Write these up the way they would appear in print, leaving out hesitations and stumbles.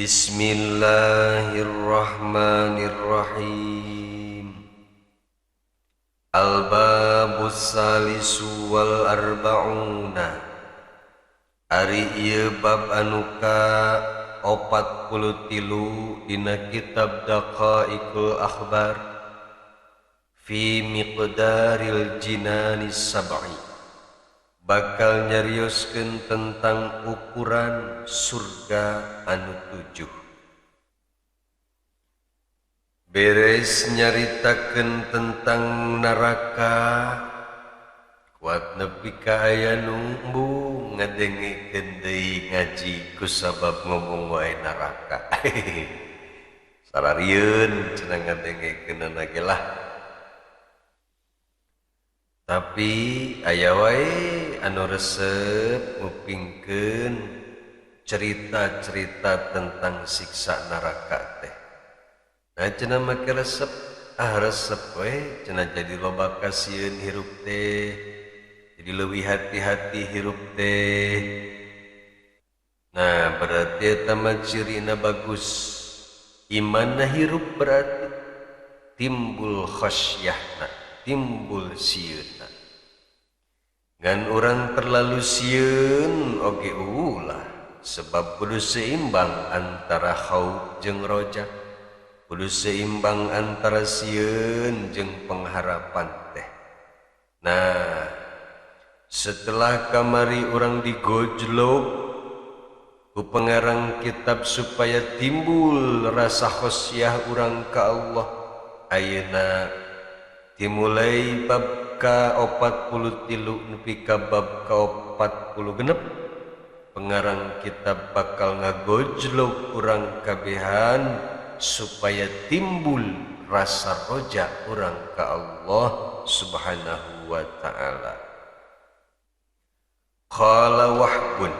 Bismillahirrahmanirrahim. Al-babus salisu wal arba'una. Ari ieu bab anu ka 43 dina kitab Daqaiqul Akhbar fi miqdaril jinanis sab'i. Bakal nyarioskeun tentang ukuran surga anu 7. Beres nyaritakeun tentang neraka, kuat nepi ka aya nu embung ngadengekeun deui ngaji kusabab ngomong wae neraka. Sararieun cenah ngadengekeunna ge lah. Tapi aya wae anu resep ngupingkeun cerita-cerita tentang siksa neraka teh. Nah cenah make resep, resep we cenah jadi loba kasieun hirup teh. Jadi leuwih hati-hati hirup teh. Nah berarti eta mah cirina bagus. Imanna hirup berarti timbul khasyahna, timbul sieunna. Ngan urang terlalu sieun oge ulah sebab kudu seimbang antara khauf jeung roja. Kudu seimbang antara sieun jeung pengharapan teh. Nah, setelah kamari urang digojlog ku pengarang kitab supaya timbul rasa khosyah urang ka Allah, ayeuna dimulai bab ka 43 nepi ka bab ka 46 pengarang kitab bakal ngagojlog urang kabehan supaya timbul rasa roja urang ka Allah subhanahu wa ta'ala. Qala Wahbun,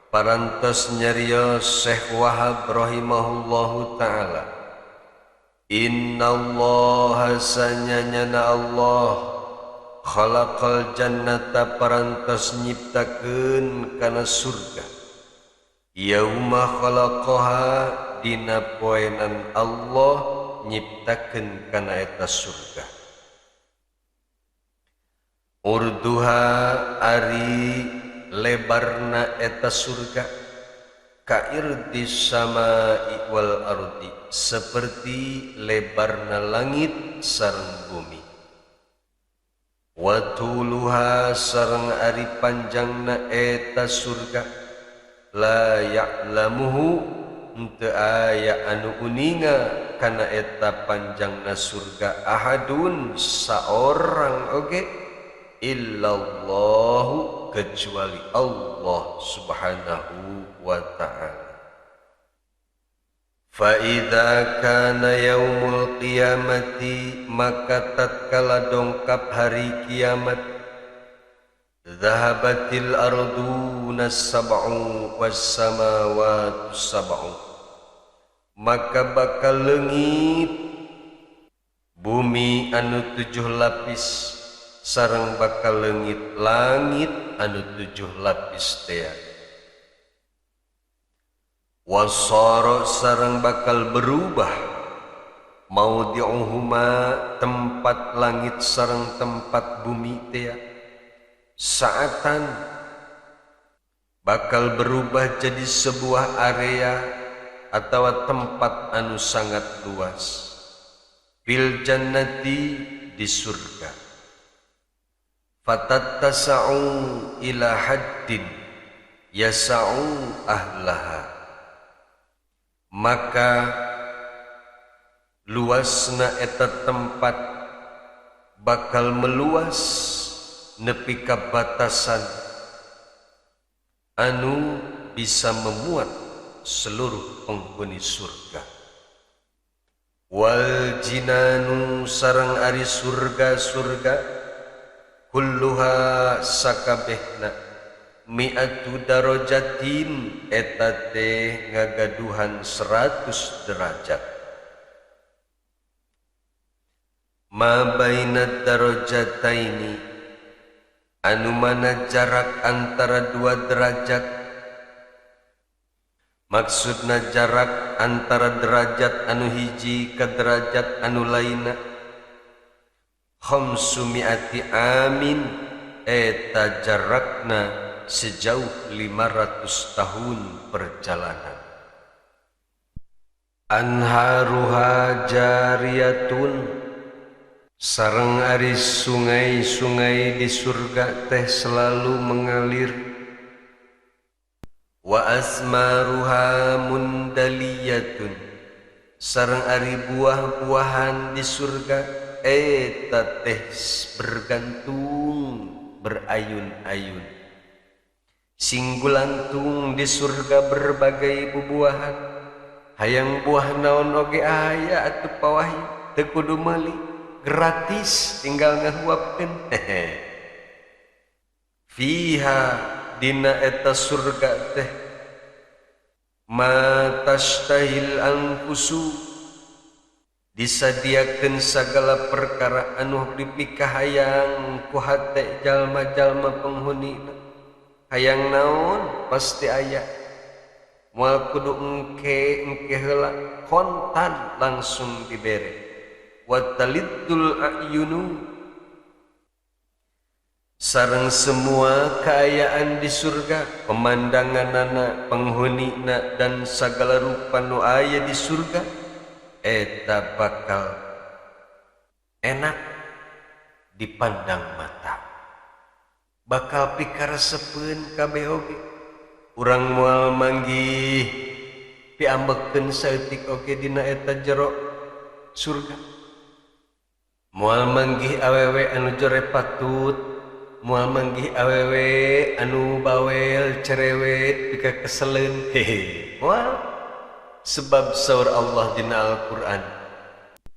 parantos nyarios Syekh Wahab rahimahullahu ta'ala, innallaha sanyanyana Allah khalaqal jannata parantos nyiptakeun kana surga yauma khalaqaha dina poenan Allah nyiptakeun kana eta surga. Urduha ari lebarna eta surga ka irdis samai wal ardi, seperti lebarna langit sareng bumi. Wa tuluha sareng ari panjangna eta surga la ya'lamuhu henteu aya anu uninga kana eta panjangna surga ahadun saorang oge illallahu kecuali Allah subhanahu wa ta'ala. Fa idza kana yaumul qiyamati, maka tatkala dongkap hari kiamat, dhahabatil arduna sab'u was samawati sab'u, maka bakal leungit bumi anu 7 lapis sareng bakal leungit langit anu 7 lapis teh. Wasara sareng bakal berubah maudhi'uhuma tempat langit sareng tempat bumi teh saatan bakal berubah jadi sebuah area atau tempat anu sangat luas fil jannati di surga. Fatattasa'u ila haddin yasa'u ahlaha, maka luasna eta tempat bakal meluas nepi ka batasan anu bisa memuat seluruh penghuni surga. Wal jinanu sareng ari surga-surga kulluha sakabehna mi'atu darajatin eta teh ngagaduhan 100 derajat. Ma baina darajataini, anu mana jarak antara 2 derajat Maksudna jarak antara derajat anu hiji ka derajat anu lainna khamsumiati amin, eta jarakna sejauh 500 tahun perjalanan. Anharuha jariyatun, sareng ari sungai-sungai di surga teh selalu mengalir. Wa asmaruha mundaliyatun, sareng ari buah-buahan di surga eta teh bergantung berayun-ayun. Singgulantung di surga berbagai bubuahan, hayang buah naon oge aya atuh pawahi, teu kudu meuli, gratis tinggal ngahuapkeun. Fiha dina eta surga teh ma tashtahil anfusu, disadiakeun sagala perkara anu dipikahayang ku hate jalma-jalma penghunina. Hayang naon pasti aya, moal kudu engke heula kontan langsung dibere. Wa talidul ayunu, sareng semua keayaan di surga, pemandanganana, penghunina dan sagala rupa nu aya di surga eta bakal enak dipandang mata, bakal pikaresepeun kabeh oge. Urang moal manggih piambekeun saeutik oge dina eta jero surga, moal manggih awewe anu jore patut, moal manggih awewe anu bawel cerewet pika keseleun, moal. Sebab saur Allah dina Al-Qur'an,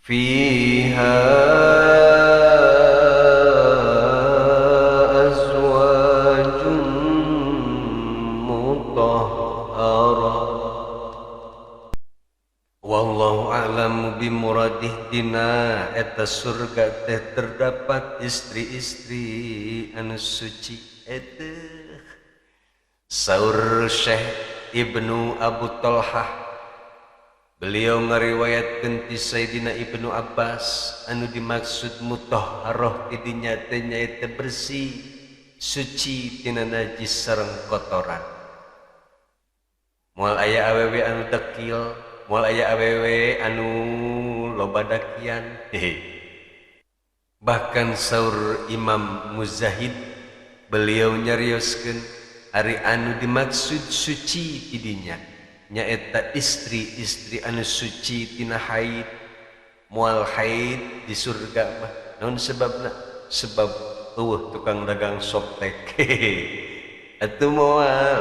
fiha azwajun mutahharah. Wallahu a'lamu bimuradih, dina eta surga teh terdapat istri-istri anu suci. Eta saur Syekh Ibnu Abu Thalhah, beliau ngariwayatkeun ti Sayyidina Ibnu Abbas, anu dimaksud mutahharah ti dinya teh nyaeta bersih, suci tina najis sareng kotoran. Moal aya awewe anu dekil, moal aya awewe anu loba dakian. Bahkan saur Imam Muzahid, beliau nyarioskeun ari anu dimaksud suci ti dinya nyaeta istri-istri anu suci tina haid. Moal haid di surga mah naon sebabna? Sebab eueuh tukang dagang softtek. Atuh moal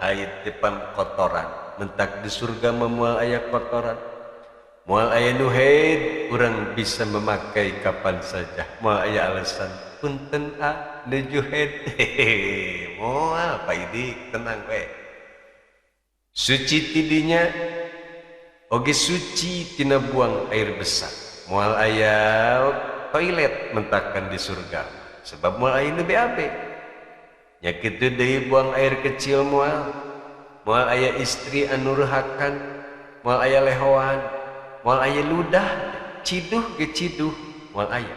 haid depan kotoran, mentak di surga mah moal aya kotoran. Moal aya nu haid, urang bisa memakai kapan saja. Moal aya alasan, punten nuju haid. Moal paidik tenang we. Suci tidinya oge suci tina buang air besar. Moal aya toilet mentakan di surga, sebab moal aya nu BAB. Nya kitu deui buang air kecil moal. Moal aya istri anu rehakan, moal aya lehoan, moal aya ludah, ciduh ge ciduh, moal aya.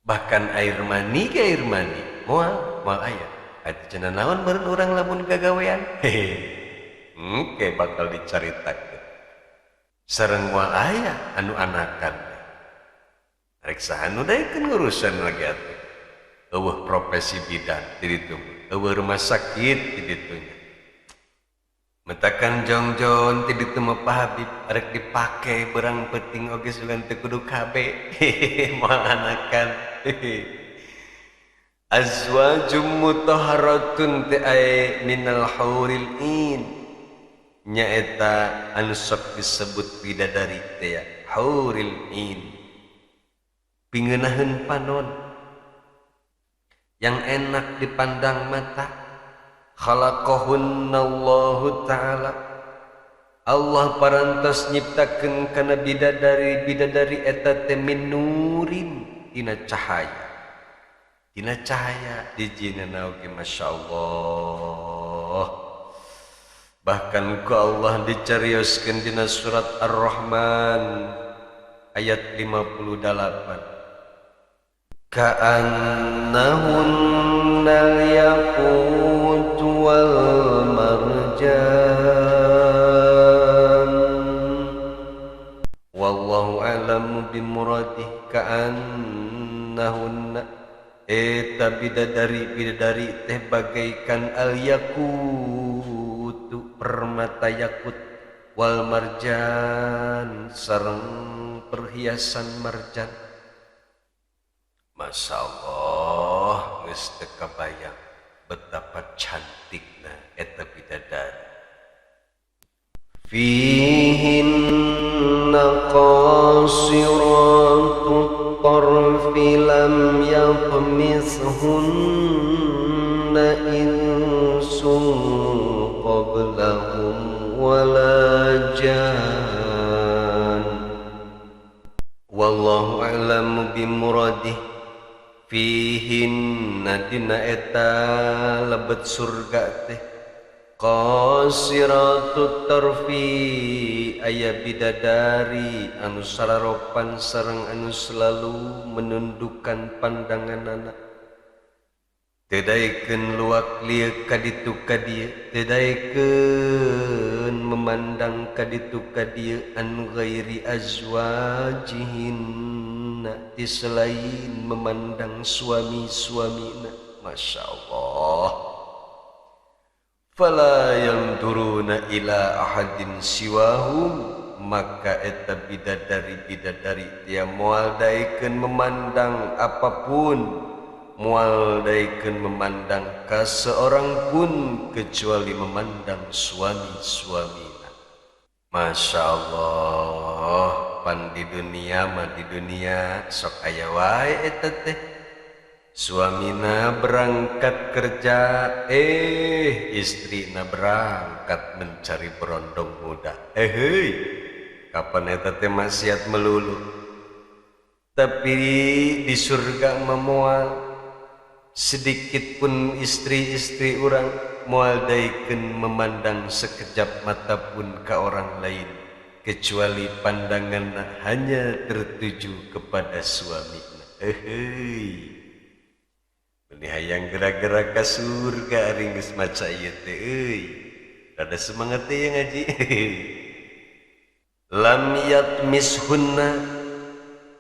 Bahkan air mani ge air mani, moal aya. Atuh cenah naon meureun urang lamun gagawean? Engke bakal dicaritakeun. Sareng moal aya anu anakan. Rek saha nu daekeun ngurusan lagi atuh. Eueuh profesi bidan di ditu, eueuh rumah sakit di ditu. Mentakan jongjon ti ditu mah Pak Habib arek dipake berang penting oge sugan teu kudu kabe. Moal anakan. Azwajum mutahharatun ti ay minal hauril in, nyaeta anu sok disebut bidadari teh ya, hauril in, pingeunahun panon yang enak dipandang mata. Khalaqahunallahu ta'ala, Allah parantos nyiptakeun kana bidadari eta teh min nurin, tina cahaya. Tina cahaya di jinana oge masyaallah Bahkan ku Allah dicarioskeun dina surat Ar-Rahman ayat 58. Ka'annahunnal yaqut wal marjan. Wallahu a'lamu bimuradih. Ka'annahunna eta bidadari teh bagaikan al-yakutu permata yakut wal marjan sareng perhiasan marjan. Masya Allah geus teu kabayang betapa cantikna eta bidadari. Fihinna qasiratut tarfi lam yatmishunna insun qablahum wala jan. Wallahu a'lamu bimuradih. Fihinna dina eta lebet surga teh qasiratut tarfi aya bidadari anu sararopan sareng anu selalu menundukkan pandanganana, teu daekeun luak lieu ka ditu ka dieu, teu daekeun memandang ka ditu ka dieu an ghairi azwajihinna ti selain memandang suami-suamina. Masya Allah. Fala yanduruna ila ahadin siwahum, maka eta bidadari-bidadari dia moal daekeun memandang apapun, moal daekeun memandang ka seorang pun kecuali memandang suami-suamina. Masya Allah. Pan di dunia mah di dunia sok aya wae eta teh. Suamina berangkat kerja, istrina berangkat mencari berondong muda. Hei, kapan eta teh maksiat melulu. Tapi di surga memual sedikit pun istri-istri orang moal daekeun memandang sekejap mata pun ke orang lain, kecuali pandanganna hanya tertuju kepada suamina. Hei. Ini hayang gerak-gerak ke surga ari geus maca ieu teh euy. Rada semangat teh ya ngaji. Lam yatmishunna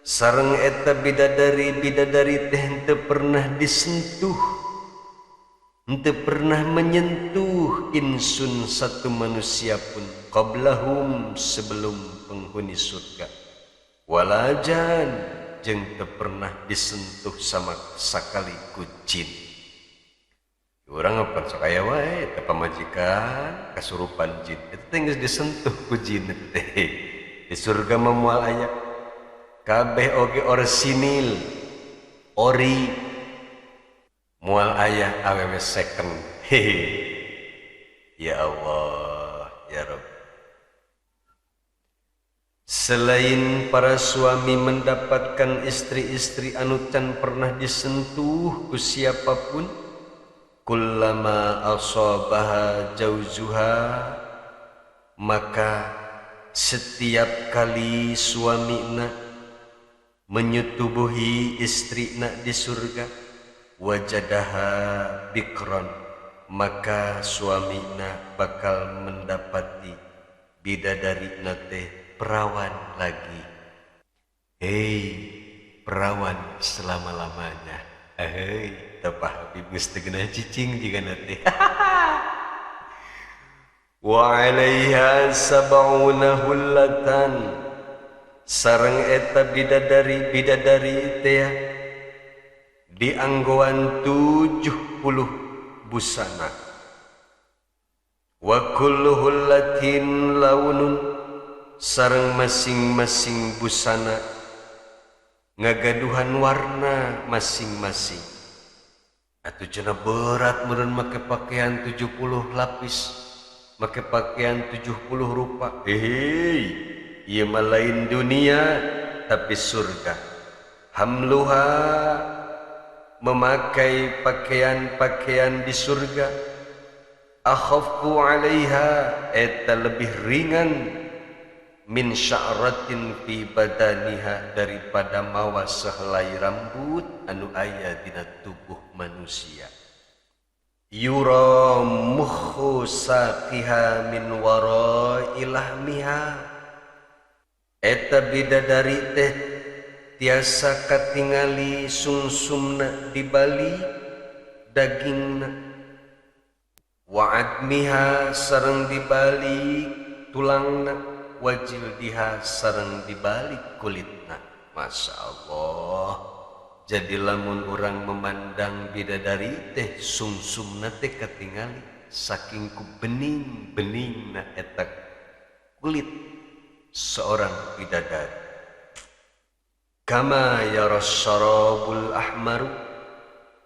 sareng eta bidadari-bidadari teh henteu pernah disentuh, henteu pernah menyentuh insun satu manusia pun qablahum sebelum penghuni surga. Walajan jeung teu pernah disentuh sama sakali ku jin. Urang apa sok aya wae teh pamajikan kasurupan jin eta teh geus disentuh ku jin teh. Di surga mah moal aya kabeh oge orsinil ori moal aya awewe second. Ya Allah ya Rabb. Selain para suami mendapatkan istri-istri anu can pernah disentuh ku siapapun, kullama asabaha jauzuha, maka setiap kali suamina menyetubuhi istrina di surga, wajadaha bikron, maka suamina bakal mendapati bidadari nate perawan lagi. Hei, perawan selama-lamanya. Hei, tapah Habib geus teu geunah cicing jiga nate. Wa 'alaiha sab'una hullatan, sareng eta bidadari teh dianggoan 70 busana. Wa kullu hullatin launun, sareng masing-masing busana ngagaduhan warna masing-masing. Atuh cenah berat meureun make pakaian 70 lapis, make pakaian 70 rupa. Hei, ieu mah lain dunia tapi surga. Hamluha, memakai pakaian-pakaian di surga, akhaffu 'alaiha eta lebih ringan min sya'ratin fi badaniha daripada mawa sahelai rambut anu aya dina tubuh manusia. Yura mukhu saqiha min wara'i lahmiha eta bidadari teh tiasa katingali sungsumna di balik dagingna wa admiha sareng di balik tulangna wajil diha sareng di balik kulitna. Masya Allah. Jadi lamun orang memandang bidadari teh sungsumna teh katingali saking ku bening-beningna eta kulit seorang bidadari. Kama yarasharabul ahmaru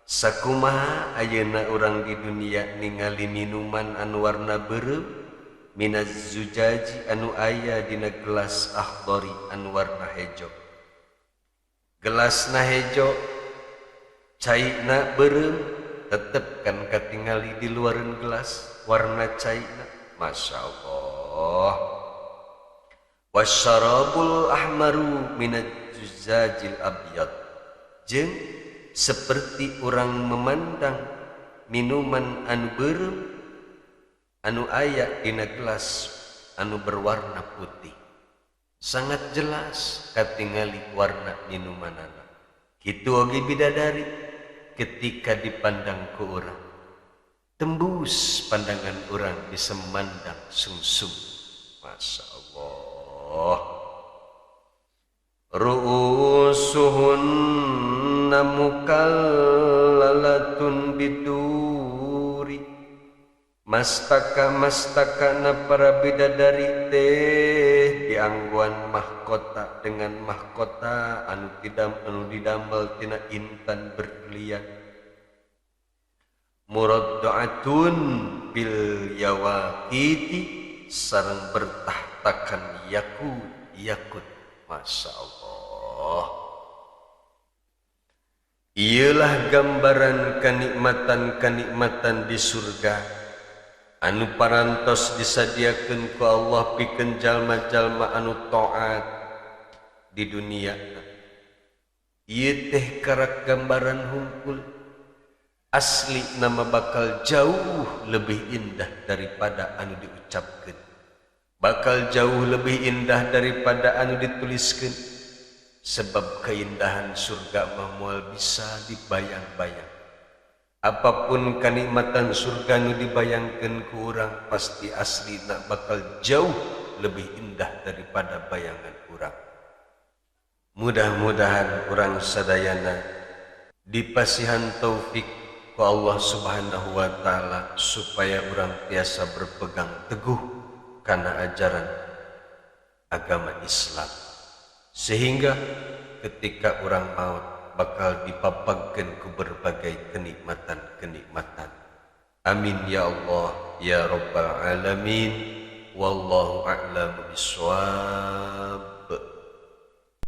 sakumaha ayeuna urang di dunia ningali minuman anu warna beureum minaz zujaji anu aya dina gelas akhdari anu warna hejo. Gelasna hejo caina beureum tetep kan katingali di luareun gelas warna caina. Masya Allah. Wasyarabul ahmaru minaz zujajil abyad jeung seperti orang memandang minuman anu beureum anu aya dina gelas anu berwarna putih. Sangat jelas katingali warna minumanana. Kitu oge bidadari ketika dipandang ku urang. Tembus pandangan urang bisa memandang sungsum. Masya Allah. Ru'usuhunna mukallalatun biduri mastaka-mastakana para bidadari teh diangguan mahkota dengan mahkota anu didamel tina intan berlian muradda'atun bil yawaqiti sareng bertahtakan yakut. Masya Allah. Iyalah gambaran kenikmatan-kenikmatan di surga anu parantos disadiakeun ku Allah pikeun jalma-jalma anu taat di dunia. Ieu teh karak gambaran hungkul asli nama bakal jauh lebih indah daripada anu diucapkeun. Bakal jauh lebih indah daripada anu dituliskan. Sebab keindahan surga mah moal bisa dibayang-bayang. Apapun kenikmatan surga anu dibayangkeun ku urang pasti aslina bakal jauh lebih indah daripada bayangan urang. Mudah-mudahan urang sadayana dipasihan taufik ku Allah Subhanahu wa taala supaya urang tiasa berpegang teguh karena ajaran agama Islam sehingga ketika orang maut bakal dipapagkeun ku berbagai kenikmatan-kenikmatan. Amin ya Allah ya rabbal alamin. Wallahu a'lam bishawab.